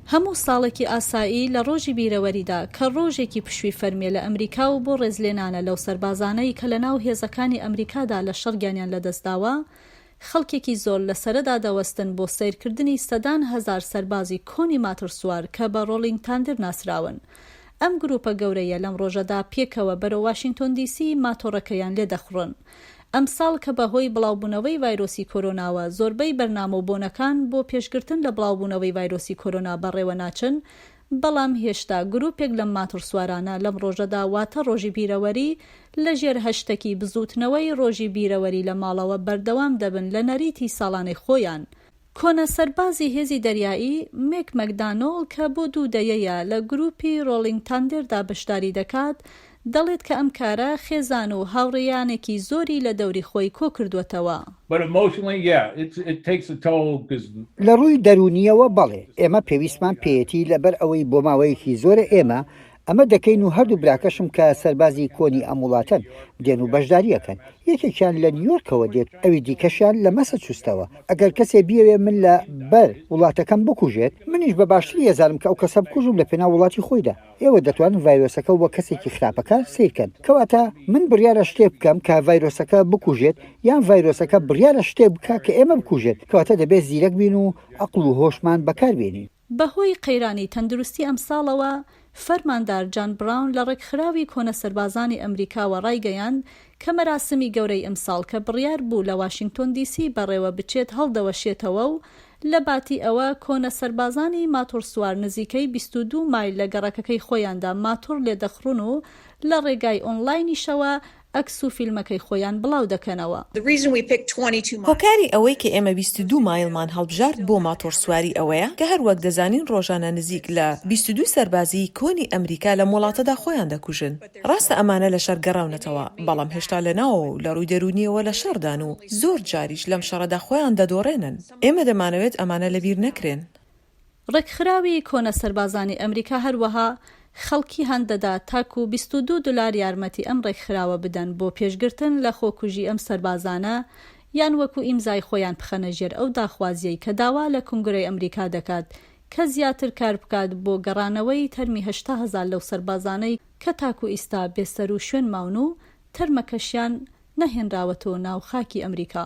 هەموو ساڵێکی ئاسایی لە ڕۆژی بیرەوەریدا کە ڕۆژێکی پشووی فەرمیە لە ئەمریکا و بۆ ڕێزلێنانە لەو سەربازانەی کە لە ناو هێزەکانی ئەمریکادا لە شەڕگیانیان لەدەستداوە، خەڵکێکی زۆر لە سەرەدا دەوەستن بۆ سیرکردنی سەدان هەزار سەربازی کۆنی ماترسوار کە بە ڕۆڵینگ تاندر ناسراون. ئەم گروپە گەورەیە لەم ڕۆژەدا پێکەوە بەرەو واشنگتۆن دیسی ماتۆڕەکەیان لێ دەخڕن. ئەمساڵ کە بەهۆی بڵاوبوونەوەی ڤایرۆسی کۆرۆناوە زۆربەی بەرنامە و بۆنەکان بۆ پێشگرتن لە بڵاوبوونەوەی ڤایرۆسی کۆرۆنا بەڕێوە ناچن، بەڵام هێشتا گروپێک لەم ماترسوارانە لەم ڕۆژەدا واتە ڕۆژی بیرەوەری لەژێر هەشتەکی بزوتنەوەی ڕۆژی بیرەوەری لە ماڵەوە بەردەوام دەبن لە نەریتی ساڵانەی خۆیان. کۆنە سەربازی هێزی دەریایی مێک مەکدانۆڵ کە بۆ 2 دەیەیە لە گروپی ڕۆڵینگ تاندردا بەشداری دەکات، دەڵێت کە ئەم کارە خێزان و هاوڕێیانێکی زۆری لە دەوری خۆی کۆ کردوێتەوە. لە ڕووی دەرونیەوە بەڵێ، ئێمە پێویستمان پێیەتی لەبەر ئەوەی بۆ ماوەیەکی زۆرە ئەمە دەکەین و هەردوو براکەشم کە سەربازی کۆنی ئەم وڵاتەن دێن و بەشداریەکەن. یەکێکیان لە نیویۆرکەوە دێت، ئەوی دیکەشیان لە مەسەچوستەوە. ئەگەر کەسێ بیەوێ من لە بەر وڵاتەکەم بکوژێت، منیش بە باشتری ێزارم کە ئەو کەسە بکوژم لە پێناو وڵاتی خۆیدا. ئێوە دەتوانن ڤایرۆسەکە وە کەسێکی خراپەکە سیرکەن، کەواتە من بڕیارە شتێ بکەم کە ڤایرۆسەکە بکوژێت یان ڤایرۆسەکە بڕیارە شتێ بکە کە ئێمە بکوژێت، کەواتە دەبێت زیرەک بین و عەقڵ و هۆشمان بەکاربێنین. بەهۆی قەیرانی تەندروستی ئەمساڵەوە فەرماندار جان براون لە ڕێکخراوی کۆنە سەربازانی ئەمریکاوە ڕایگەیاند کە مەراسمی گەورەی ئەمساڵ کە بڕیار بوو لە واشنگتۆن دیسی بەڕێوە بچێت هەڵدەوەشێتەوە و لە باتی ئەوە کۆنە سەربازانی ماتۆڕسوار نزیکەی 22 مایل لە گەڕەکەکەی خۆیاندا ماتۆڕ لێدەخڕون و لە ڕێگای ئۆنلاینیشەوە ئەکس و فیلمەکەی خۆیان بڵاو دەکەنەوە. هۆکاری ئەوەی کە ئێمە 22 مایلمان هەڵبژارد بۆ ماتۆڕسواری ئەوەیە کە هەروەک دەزانین ڕۆژانە نزیک لە 22 سەربازی کۆنی ئەمریکا لە وڵاتەدا خۆیان دەکوژن. ڕاستە ئەمانە لە شەر گەڕاونەتەوە، بەڵام هێشتا لەناوە و لە ڕووی دەرونیەوە لە شەردان و زۆر جاریش لەم شەڕەدا خۆیان دەدۆڕێنن. ئێمە دەمانەوێت ئەمانە لەبیر نەکرێن. ڕێکخراوی کۆنە سەربازانی ئەمریکا هەروەها خەڵکی هەندەدا تاکو 22 دلار یارمەتی ئەم ڕێکخراوە بدەن بۆ پێشگرتن لە خۆکوژی ئەم سەربازانە، یان وەکو ئیمزای خۆیان بخەنە ژێر ئەو داخوازیەی کە داوا لە کنگرەی ئەمریکا دەکات کە زیاتر کار بکات بۆ گەڕانەوەی تەرمی 80,000 لەو سەربازانەی کە تاکو ئیستا بێسەر و شوێن ماون و تەرمەکەشیان نەهێنراوەتەوە ناو خاکی ئەمریکا.